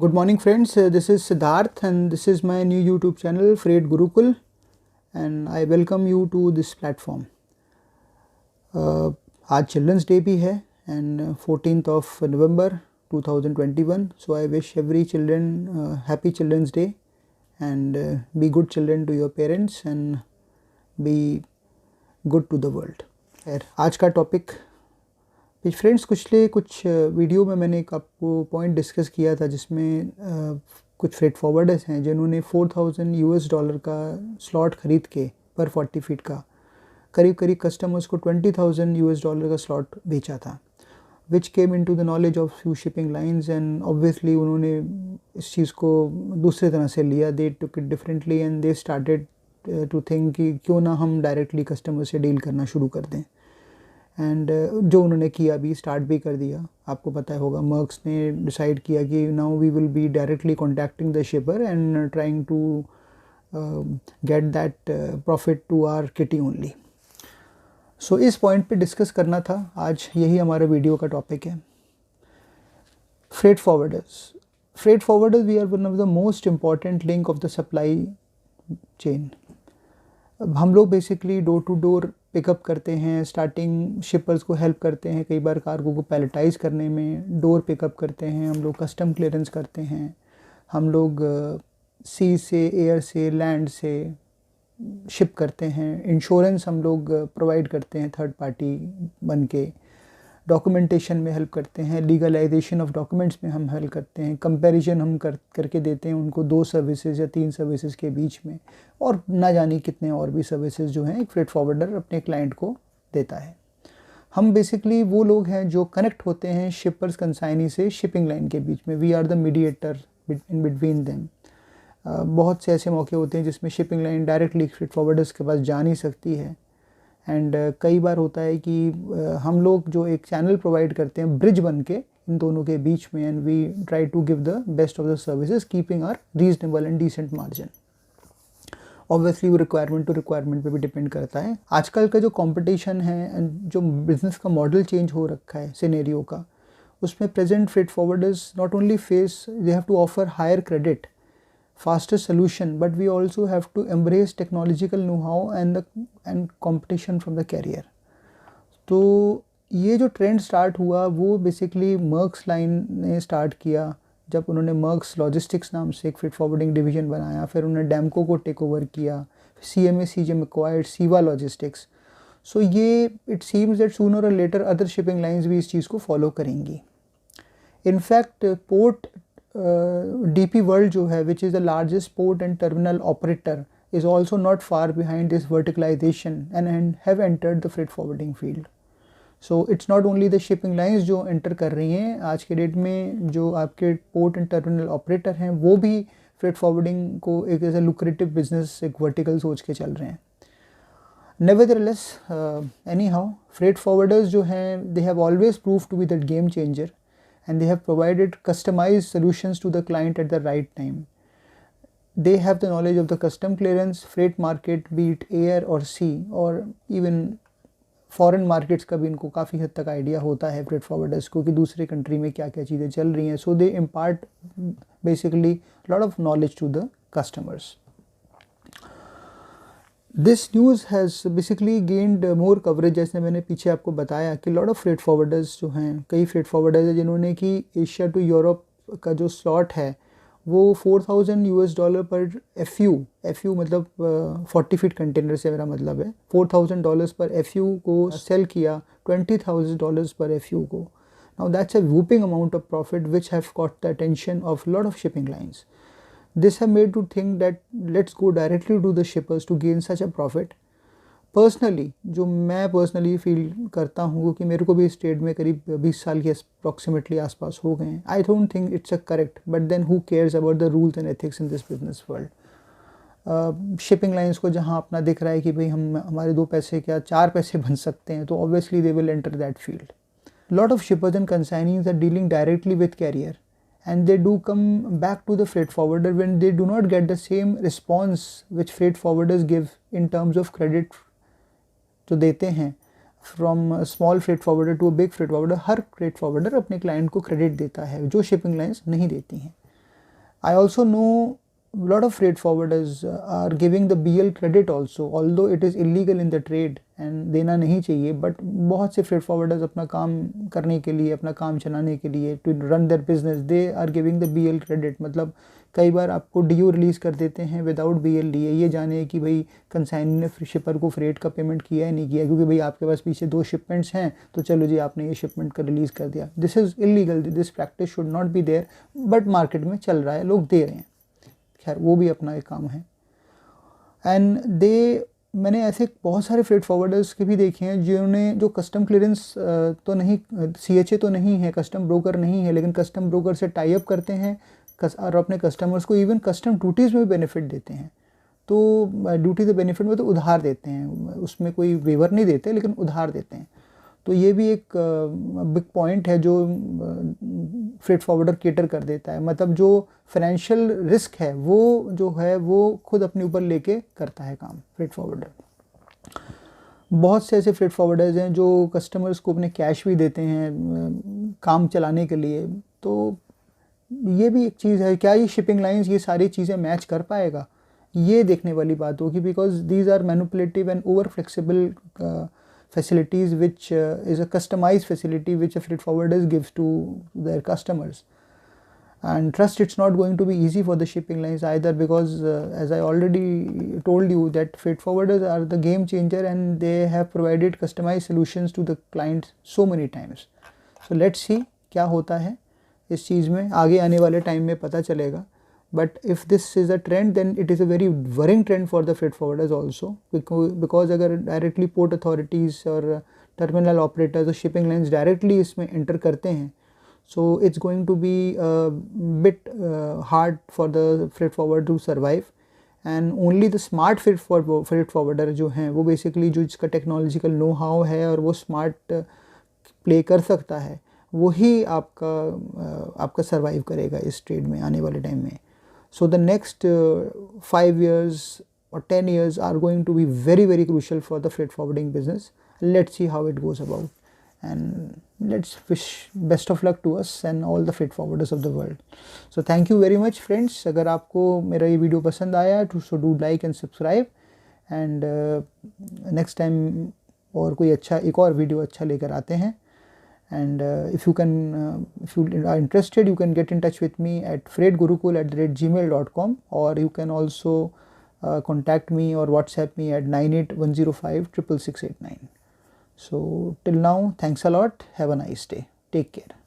Good morning friends, this is Siddharth and this is my new YouTube channel Freight Gurukul and I welcome you to this platform. आज children's day भी है and 14th of November 2021, so I wish every children happy Children's Day and be good children to your parents and be good to the world. आज का topic friends कुछ video में मैंने एक आपको पॉइंट डिस्कस किया था जिसमें कुछ फ्रेट फॉरवर्डर्स हैं जिन्होंने $4,000 का स्लॉट ख़रीद के पर 40 फीट का करीब कस्टमर्स को $20,000 का स्लॉट बेचा था, which came into the knowledge of few shipping lines and obviously उन्होंने इस चीज़ को दूसरे तरह से लिया. They took it differently and they started to think कि क्यों ना हम डायरेक्टली कस्टमर से डील करना शुरू कर दें. एंड जो उन्होंने किया अभी स्टार्ट भी कर दिया. आपको पता होगा मर्क्स ने डिसाइड किया कि now we will be directly contacting the shipper and trying to get that profit to our kitty only. So इस पॉइंट पे डिस्कस करना था आज, यही हमारे वीडियो का टॉपिक है. Freight forwarders we are one of the most important link of the supply chain. हम लोग basically door to door pickup करते हैं, स्टार्टिंग शिपर्स को हेल्प करते हैं, कई बार कार्गो को पैलेटाइज करने में, डोर पिकअप करते हैं, हम लोग कस्टम क्लियरेंस करते हैं, हम लोग सी से, एयर से, लैंड से शिप करते हैं, इंश्योरेंस हम लोग प्रोवाइड करते हैं थर्ड पार्टी बन के, डॉक्यूमेंटेशन में हेल्प करते हैं, लीगलाइजेशन ऑफ डॉक्यूमेंट्स में हम हेल्प करते हैं, कंपैरिजन हम करके देते हैं उनको 2 सर्विसेज या 3 सर्विसेज के बीच में, और ना जाने कितने और भी सर्विसेज जो हैं एक फ्रेट फॉरवर्डर अपने क्लाइंट को देता है. हम बेसिकली वो लोग हैं जो कनेक्ट होते हैं शिपर्स कंसाइनी से शिपिंग लाइन के बीच में. We are the mediator in between them. बहुत से ऐसे मौके होते हैं जिसमें shipping line directly freight forwarders के पास जा नहीं सकती है एंड कई बार होता है कि हम लोग जो एक चैनल प्रोवाइड करते हैं ब्रिज बन के इन दोनों के बीच में, and we try to give the best of the services keeping our reasonable and decent margin. Obviously वो रिक्वायरमेंट टू रिक्वायरमेंट पे भी डिपेंड करता है. आजकल का जो कंपटीशन है, जो बिजनेस का मॉडल चेंज हो रखा है सिनेरियो का, उसमें present freight forwarders not only face, they have to offer higher credit, faster solution, but we also have to embrace technological know-how and competition from the carrier. तो ये जो trend start हुआ वो बेसिकली मर्क्स लाइन ने start किया जब उन्होंने marks logistics नाम से एक फ्रेट फॉरवर्डिंग डिवीजन बनाया. फिर उन्होंने डैमको को टेक ओवर किया, CMA एक्वायर्ड सीवा लॉजिस्टिक्स. सो ये इट सीम्स दैट सूनर और लेटर अदर शिपिंग लाइंस भी इस चीज़ को फॉलो करेंगी. इनफैक्ट पोर्ट DP World जो है, which is the largest port and terminal operator, is also not far behind this verticalization and have entered the freight forwarding field. So it's not only the shipping lines जो enter कर रही हैं आज के date में, जो आपके port and terminal operator हैं वो भी freight forwarding को एक ऐसा lucrative business, एक vertical सोच के चल रहे हैं. Nevertheless, anyhow, freight forwarders जो हैं, they have always proved to be that game changer. And they have provided customized solutions to the client at the right time. They have the knowledge of the custom clearance, freight market, be it air or sea, or even foreign markets का भी इनको काफ़ी हद तक idea होता है freight forwarders को कि दूसरे कंट्री में क्या क्या चीज़ें चल रही हैं. So they impart basically lot of knowledge to the customers. This news has basically gained more coverage. जैसे मैंने पीछे आपको बताया कि लॉट ऑफ फ्रेट फॉरवर्डर्स जो हैं, कई फ्रेट फॉरवर्डर्स हैं जिन्होंने कि एशिया टू यूरोप का जो स्लॉट है वो $4,000 पर FU मतलब 40 फीट कंटेनर से मेरा मतलब है, $4,000 पर FU को सेल किया $20,000 पर FU को. Now that's a whooping amount of profit which have caught the attention of lot of shipping lines. This have made to think that let's go directly to the shippers to gain such a profit. Personally, जो मैं personally feel करता हूँ क्योंकि मेरे को भी इस trade में करीब 20 साल के अप्रॉक्सीमेटली आसपास हो गए हैं, I don't think it's a correct, but then who cares about the rules and ethics in this business world. Shipping lines को जहाँ अपना दिख रहा है कि भाई हम हमारे 2 पैसे क्या 4 पैसे बन सकते हैं, तो obviously they will enter that field. Lot of shippers and consignees are dealing directly with carrier and they do come back to the freight forwarder when they do not get the same response which freight forwarders give in terms of credit जो देते हैं from a small freight forwarder to a big freight forwarder. Her freight forwarder अपने client को credit देता है जो shipping lines नहीं देती हैं. I also know a lot of freight forwarders are giving the BL credit also, although it is illegal in the trade and देना नहीं चाहिए, but बहुत से freight forwarders अपना काम करने के लिए, अपना काम चलाने के लिए, to run their business, they are giving the BL credit. मतलब कई बार आपको DO रिलीज़ कर देते हैं विदाउट BL लिए, ये जाने कि भाई कंसाइनी ने शिपर को फ्रेट का पेमेंट किया है नहीं किया, क्योंकि भाई आपके पास पीछे 2 शिपमेंट्स हैं, तो चलो जी आपने ये शिपमेंट का रिलीज़ कर दिया. This is illegal, this practice should not be there, but market में चल रहा है, लोग दे रहे हैं. खैर वो भी अपना एक काम है. एंड मैंने ऐसे बहुत सारे फ्रेट फॉरवर्डर्स के भी देखे हैं जिन्होंने, जो कस्टम क्लियरेंस तो नहीं, CHA तो नहीं है, कस्टम ब्रोकर नहीं है, लेकिन कस्टम ब्रोकर से टाई अप करते हैं और अपने कस्टमर्स को इवन कस्टम ड्यूटीज़ में भी बेनिफिट देते हैं. तो ड्यूटी द बेनिफिट में तो उधार देते हैं, उसमें कोई वेवर नहीं देते, लेकिन उधार देते हैं. तो ये भी एक बिग पॉइंट है जो फ्रेट फॉरवर्डर केटर कर देता है. मतलब जो फाइनेंशियल रिस्क है वो जो है वो खुद अपने ऊपर लेके करता है काम फ्रेट फॉरवर्डर. बहुत से ऐसे फ्रेट फॉरवर्डर्स हैं जो कस्टमर्स को अपने कैश भी देते हैं काम चलाने के लिए. तो ये भी एक चीज़ है, क्या ये शिपिंग लाइंस ये सारी चीज़ें मैच कर पाएगा, ये देखने वाली बात होगी, because these are manipulative and over flexible facilities which is a customized facility which a freight forwarder gives to their customers. And trust, it's not going to be easy for the shipping lines either, because as I already told you that freight forwarders are the game changer and they have provided customized solutions to the clients so many times. So let's see क्या होता है इस चीज़ में, आगे आने वाले time में पता चलेगा. But if this is a trend, then it is a very worrying trend for the freight forwarders also, because अगर directly port authorities और terminal operators और shipping lines directly इसमें enter करते हैं, so it's going to be a bit hard for the freight forwarder to survive. And only the smart freight forwarder जो हैं वो basically जो इसका technological know how है और वो smart play कर सकता है, वही आपका सर्वाइव करेगा इस ट्रेड में आने वाले टाइम में. So the next 5 years or 10 years are going to be very, very crucial for the freight forwarding business. Let's see how it goes about, and let's wish best of luck to us and all the freight forwarders of the world. So thank you very much friends. अगर आपको मेरा ये video पसंद आया so do like and subscribe, and next time और कोई अच्छा एक और वीडियो अच्छा लेकर आते हैं. And if you are interested, you can get in touch with me at freightgurukul@gmail.com, or you can also contact me or WhatsApp me at 9810566689. So till now, thanks a lot. Have a nice day. Take care.